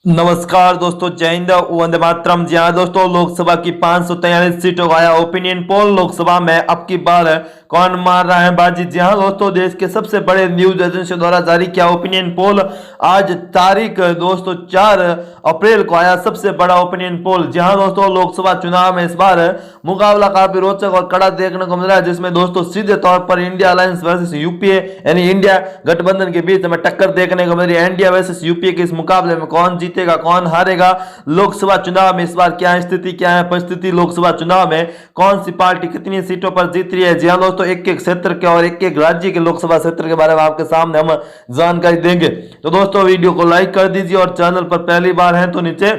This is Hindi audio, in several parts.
नमस्कार दोस्तों, जय हिंद, वंदे मातरम। जी हाँ दोस्तों, लोकसभा की 543 सीटों का आया ओपिनियन पोल। लोकसभा में अब की बार कौन मार रहा है बाजी। जी हाँ दोस्तों, देश के सबसे बड़े न्यूज एजेंसी द्वारा जारी किया ओपिनियन पोल। आज तारीख दोस्तों 4 अप्रैल को आया सबसे बड़ा ओपिनियन पोल। जी हाँ दोस्तों, लोकसभा चुनाव में इस बार मुकाबला काफी रोचक और कड़ा देखने को मिल रहा है, जिसमें दोस्तों सीधे तौर पर इंडिया अलायंस वर्सेस यूपीए यानी इंडिया गठबंधन के बीच में टक्कर देखने को मिल रही है। इंडिया वर्सेस यूपीए के इस मुकाबले में कौन जीतेगा, कौन हारेगा, लोकसभा चुनाव में इस बार क्या स्थिति, क्या है परिस्थिति, लोकसभा चुनाव में कौन सी पार्टी कितनी सीटों पर जीत रही है। जी हाँ दोस्तों, एक एक क्षेत्र के और एक एक राज्य के लोकसभा क्षेत्र के बारे में आपके सामने हम जानकारी देंगे। तो दोस्तों वीडियो को लाइक कर दीजिए और चैनल पर पहली बार हैं तो नीचे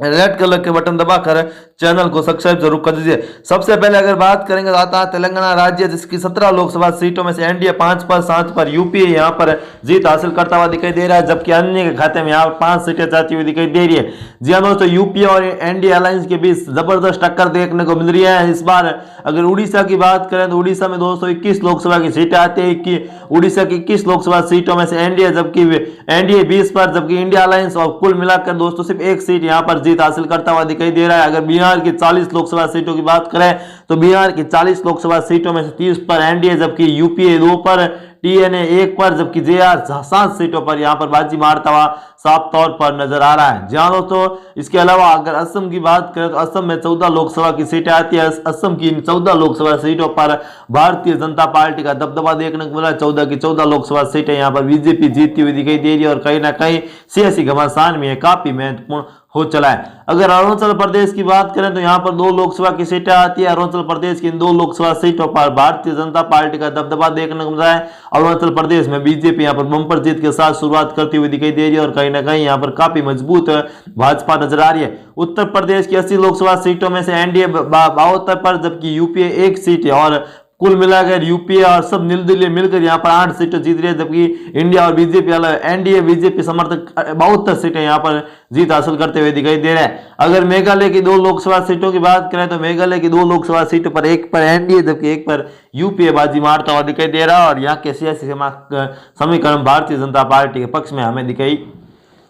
रेड कलर के बटन दबाकर चैनल को सब्सक्राइब जरूर कर दीजिए। सबसे पहले अगर बात करेंगे तो आता है तेलंगाना राज्य, जिसकी 17 लोकसभा सीटों में से एनडीए 5 पर 7 पर यूपीए यहां पर जीत हासिल करता हुआ दिखाई दे रहा है, जबकि अन्य के खाते में यहां 5 सीटें जाती हुई दिखाई दे रही है। जी हाँ दोस्तों, यूपीए और एनडीए अलायंस के बीच जबरदस्त टक्कर देखने को मिल रही है। इस बार अगर उड़ीसा की बात करें तो उड़ीसा में दोस्तों 21 लोकसभा की सीटें आती है। उड़ीसा की 21 लोकसभा सीटों में से एनडीए 20 पर, जबकि इंडिया अलायंस और कुल मिलाकर दोस्तों सिर्फ एक सीट यहां पर जीत हासिल करता हुआ दिखाई दे रहा है। अगर बिहार की 40 लोकसभा सीटों की बात करें तो बिहार की 40 लोकसभा सीटों में से 30 पर एनडीए, जबकि यूपीए 2 पर, टीएनए 1 पर, जबकि जेआर 7 सीटों पर यहां पर बाजी मारता हुआ साफ तौर पर नजर आ रहा है। जहां दोस्तों इसके अलावा अगर असम की बात करें तो असम में 14 लोकसभा की सीटें आती है। असम की 14 लोकसभा सीटों पर भारतीय जनता पार्टी का दबदबा देखने को मिला। 14 की 14 लोकसभा सीटें यहां पर बीजेपी जीतती हुई दिखाई दे रही है और कहीं ना कहीं सियासी घमासान में काफी महत्वपूर्ण हो चला है। अगर अरुणाचल प्रदेश की बात करें तो यहां पर 2 लोकसभा की सीटें आती है। अरुणाचल प्रदेश की इन 2 लोकसभा सीटों पर भारतीय जनता पार्टी का दबदबा देखने को मिल रहा है। अरुणाचल प्रदेश में बीजेपी यहां पर बम्पर जीत के साथ शुरुआत करती हुई दिखाई दे रही है और कहीं ना कहीं यहां पर काफी मजबूत भाजपा नजर आ रही है। उत्तर प्रदेश की 80 लोकसभा सीटों में से एनडीए 72 पर, जबकि यूपीए 1 सीट है और कुल मिलाकर यूपीए और सब निर्दलीय मिलकर यहां पर 8 सीटें जीत रही है, जबकि इंडिया और बीजेपी अलग एनडीए बीजेपी समर्थक 72 सीटें यहां पर जीत हासिल करते हुए दिखाई दे रहे हैं। अगर मेघालय की 2 लोकसभा सीटों की बात करें तो मेघालय की 2 लोकसभा सीटों पर, एक पर एनडीए जबकि एक पर यूपीए बाजी मारता हुआ दिखाई दे रहा है और यहाँ के सियासी समीकरण भारतीय जनता पार्टी के पक्ष में हमें दिखाई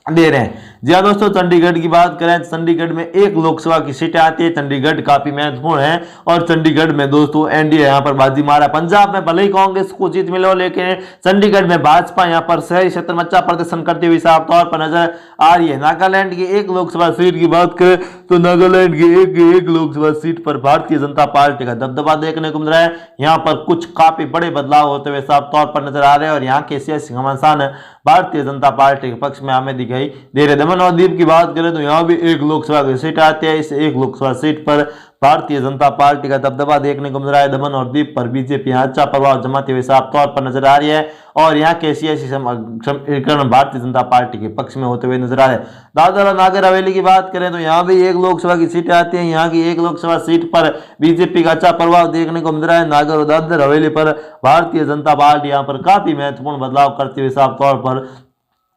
दे रहे हैं। जी हाँ दोस्तों, चंडीगढ़ की बात करें तो चंडीगढ़ में 1 लोकसभा की सीटें आती है। चंडीगढ़ काफी महत्वपूर्ण है और चंडीगढ़ में दोस्तों एनडीए यहां पर बाजी मारा। पंजाब में भले ही कांग्रेस को जीत मिले हो, लेकिन चंडीगढ़ में भाजपा यहां पर शहरी क्षेत्र में अच्छा प्रदर्शन करते हुए साफ तौर पर नजर आ रही है। नागालैंड की 1 लोकसभा सीट की बात करें तो नागालैंड की एक लोकसभा सीट पर भारतीय जनता पार्टी का दबदबा देखने को मिल रहा है। यहाँ पर कुछ काफी बड़े बदलाव होते हुए साफ तौर पर नजर आ रहे हैं और यहाँ के सियासी घमासान भारतीय जनता पार्टी के पक्ष में हमें दिखाई दे रहे। दमन और दीव की बात करें तो यहाँ भी 1 लोकसभा की सीट आती है। इस 1 लोकसभा सीट पर भारतीय जनता पार्टी का दबदबा देखने को मिल रहा है। दमन और दीव पर बीजेपी अच्छा प्रभाव जमाते हुए साफ तौर पर नजर आ रही है और यहाँ के सियासी समीकरण भारतीय जनता पार्टी के पक्ष में होते हुए नजर आ रहे हैं। दादर और नागर हवेली की बात करें तो यहाँ भी 1 लोकसभा की सीटें आती है। यहाँ की 1 लोकसभा सीट पर बीजेपी का अच्छा प्रभाव देखने को मिल रहा है। नागर और दादर हवेली पर भारतीय जनता पार्टी यहाँ पर काफी महत्वपूर्ण बदलाव करते हुए साफ तौर पर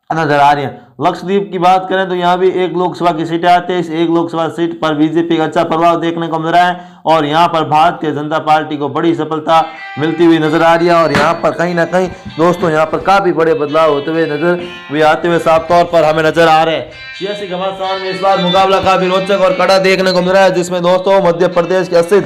नजर आ रही है। लक्षद्वीप की बात करें तो यहाँ भी 1 लोकसभा की सीटें आती है। इस 1 लोकसभा सीट पर बीजेपी का अच्छा प्रभाव देखने को मिल रहा है और यहाँ पर भारतीय जनता पार्टी को बड़ी सफलता मिलती हुई नजर आ रही है और यहाँ पर कहीं ना कहीं दोस्तों यहाँ पर काफी बड़े बदलाव होते हुए आते हुए साफ तौर पर हमें नजर आ रहे हैं। सियासी घमासान में इस बार मुकाबला काफी रोचक और कड़ा देखने को मिल रहा है, जिसमें दोस्तों मध्य प्रदेश की 80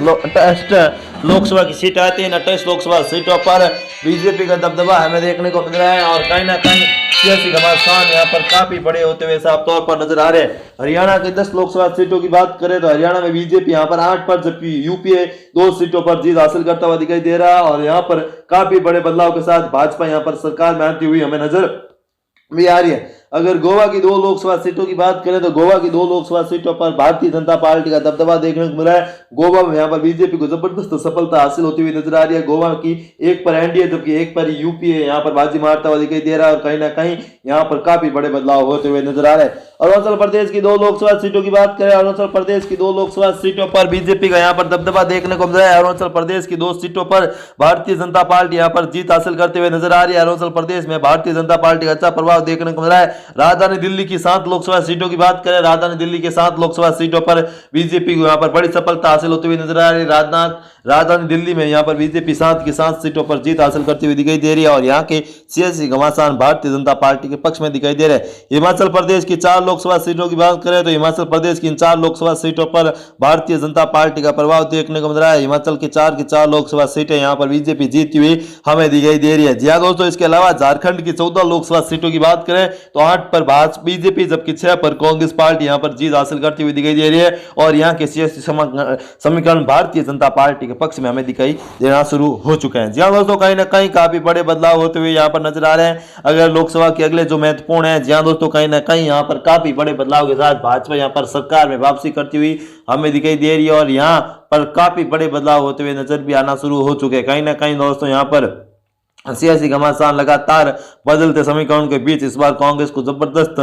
लोकसभा की सीट आती है। 28 लोकसभा सीटों पर बीजेपी का दबदबा हमें देखने को मिल रहा है और कहीं ना कहीं सियासी घमासान यहाँ पर काफी बड़े होते हुए साफ तौर पर नजर आ रहे हैं। हरियाणा की 10 लोकसभा सीटों की बात करें तो हरियाणा में बीजेपी यहाँ पर 8 पर, जबकि यूपीए 2 सीटों पर जीत हासिल करता हुआ दिखाई दे रहा है और यहाँ पर काफी बड़े बदलाव के साथ भाजपा यहाँ पर सरकार में आती हुई हमें नजर भी आ रही है। अगर गोवा की 2 लोकसभा सीटों की बात करें तो गोवा की 2 लोकसभा सीटों पर भारतीय जनता पार्टी का दबदबा देखने को मिला है। गोवा में यहाँ पर बीजेपी को जबरदस्त सफलता हासिल होती हुई नजर आ रही है। गोवा की 1 पर एनडीए जबकि 1 पर यूपीए यहाँ पर बाजी मारता हुआ दिखाई दे रहा है और कहीं ना कहीं यहाँ पर काफी बड़े बदलाव होते हुए नजर आ रहे हैं। अरुणाचल प्रदेश की 2 लोकसभा सीटों की बात करें, अरुणाचल प्रदेश की 2 लोकसभा सीटों पर बीजेपी का यहाँ पर दबदबा देखने को मिल रहा है। अरुणाचल प्रदेश की 2 सीटों पर भारतीय जनता पार्टी यहाँ पर जीत हासिल करते हुए नजर आ रही है। अरुणाचल प्रदेश में भारतीय जनता पार्टी का अच्छा प्रभाव देखने को मिल रहा है। राजधानी दिल्ली की 7 लोकसभा सीटों की बात करें, राजधानी दिल्ली की 7 लोकसभा सीटों पर बीजेपी को यहाँ पर बड़ी सफलता हासिल होती हुई नजर आ रही है। राजधानी दिल्ली में यहाँ पर बीजेपी 7 की 7 सीटों पर जीत हासिल करती हुई दिखाई दे रही है और यहाँ के सियासी घमासान भारतीय जनता पार्टी के पक्ष में दिखाई दे रहे हैं। हिमाचल प्रदेश की 4 लोकसभा सीटों की बात करें तो हिमाचल प्रदेश की इन 4 लोकसभा सीटों पर भारतीय जनता पार्टी का प्रभाव देखने को मिल रहा है। हिमाचल की 4 की 4 लोकसभा सीटें यहाँ पर बीजेपी जीतती हुई हमें दिखाई दे रही है। जी हाँ दोस्तों, इसके अलावा झारखंड की 14 लोकसभा सीटों की बात करें तो 8 पर भाजपा बीजेपी जबकि 6 पर कांग्रेस पार्टी यहाँ पर जीत हासिल करती हुई दिखाई दे रही है और यहाँ के सियासी समीकरण भारतीय जनता पार्टी के पक्ष में हमें दिखाई देना शुरू हो चुके हैं। जी हाँ दोस्तों, कहीं ना कहीं काफी बड़े बदलाव होते हुए यहाँ पर नजर आ रहे हैं। अगर लोकसभा के अगले जो महत्वपूर्ण है, जी हाँ दोस्तों, कहीं ना कहीं यहाँ पर काफी बड़े बदलाव के साथ भाजपा यहाँ पर सरकार में वापसी करती हुई हमें दिखाई दे रही है और यहाँ पर काफी बड़े बदलाव होते हुए नजर भी आना शुरू हो चुके हैं। कहीं ना कहीं दोस्तों यहाँ पर सियासी घमासान लगातार बदलते समीकरण के बीच इस बार कांग्रेस को जबरदस्त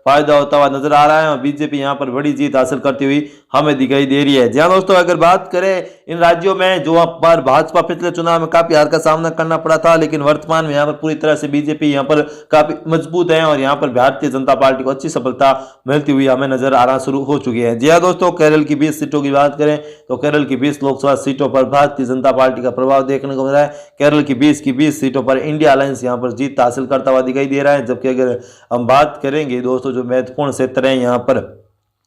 फायदा होता हुआ नजर आ रहा है और बीजेपी यहां पर बड़ी जीत हासिल करती हुई हमें दिखाई दे रही है। जी हाँ दोस्तों, अगर बात करें इन राज्यों में जो पर भाजपा पिछले चुनाव में काफी हार का सामना करना पड़ा था, लेकिन वर्तमान में यहाँ पर पूरी तरह से बीजेपी यहाँ पर काफी मजबूत है और यहाँ पर भारतीय जनता पार्टी को अच्छी सफलता मिलती हुई हमें नजर आना शुरू हो चुकी है। जी हाँ दोस्तों, केरल की 20 सीटों की बात करें तो केरल की 20 लोकसभा सीटों पर भारतीय जनता पार्टी का प्रभाव देखने को मिल रहा है। केरल की 20 की 20 सीटों पर इंडिया अलायंस यहां पर जीत हासिल करता हुआ दिखाई दे रहा है। जबकि अगर हम बात करेंगे दोस्तों जो महत्वपूर्ण क्षेत्र है यहां पर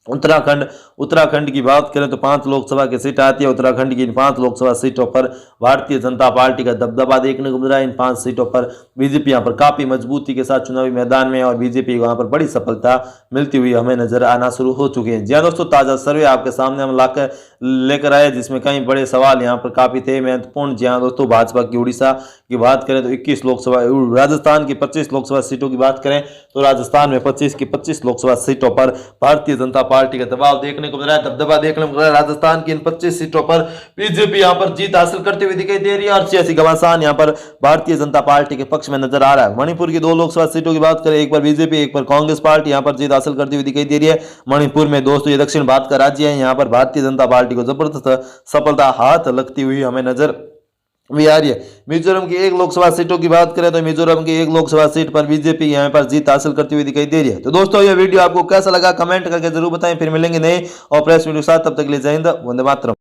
उत्तराखंड की बात करें तो 5 लोकसभा की सीट आती है। उत्तराखंड की इन 5 लोकसभा सीटों पर भारतीय जनता पार्टी का दबदबा देखने को मिल रहा है। इन 5 सीटों पर बीजेपी यहां पर काफी मजबूती के साथ चुनावी मैदान में और बीजेपी वहां पर बड़ी सफलता मिलती हुई हमें नजर आना शुरू हो चुके हैं। जी हाँ दोस्तों, ताजा सर्वे आपके सामने हम लेकर आए जिसमें कई बड़े सवाल यहाँ पर काफी थे महत्वपूर्ण। जी हाँ दोस्तों, भाजपा की उड़ीसा की बात करें तो 21 लोकसभा, राजस्थान की 25 लोकसभा सीटों की बात करें तो राजस्थान में 25 की 25 लोकसभा सीटों पर भारतीय जनता पार्टी का दबाव देखने को मिल रहा है, दबदबा देखने को मिल रहा है। राजस्थान की इन 25 सीटों पर बीजेपी यहां पर जीत हासिल करते हुए दिखाई दे रही है और सियासी घमासान यहां पर भारतीय जनता पार्टी के पक्ष में नजर आ रहा है। मणिपुर की 2 लोकसभा सीटों की बात करें, एक पर बीजेपी एक पर कांग्रेस पार्टी यहां पर जीत हासिल करती हुई दिखाई दे रही है। मणिपुर में दोस्तों ये दक्षिण भारत का राज्य है, यहां पर भारतीय जनता पार्टी को जबरदस्त सफलता हाथ लगती हुई हमें नजर भी आ रही है। मिजोरम की 1 लोकसभा सीटों की बात करें तो मिजोरम की 1 लोकसभा सीट पर बीजेपी यहां पर जीत हासिल करती हुई दिखाई दे रही है। तो दोस्तों ये वीडियो आपको कैसा लगा कमेंट करके जरूर बताएं। फिर मिलेंगे नए और प्रेस वीडियो के साथ, तब तक के लिए जय हिंद, वंदे मातरम।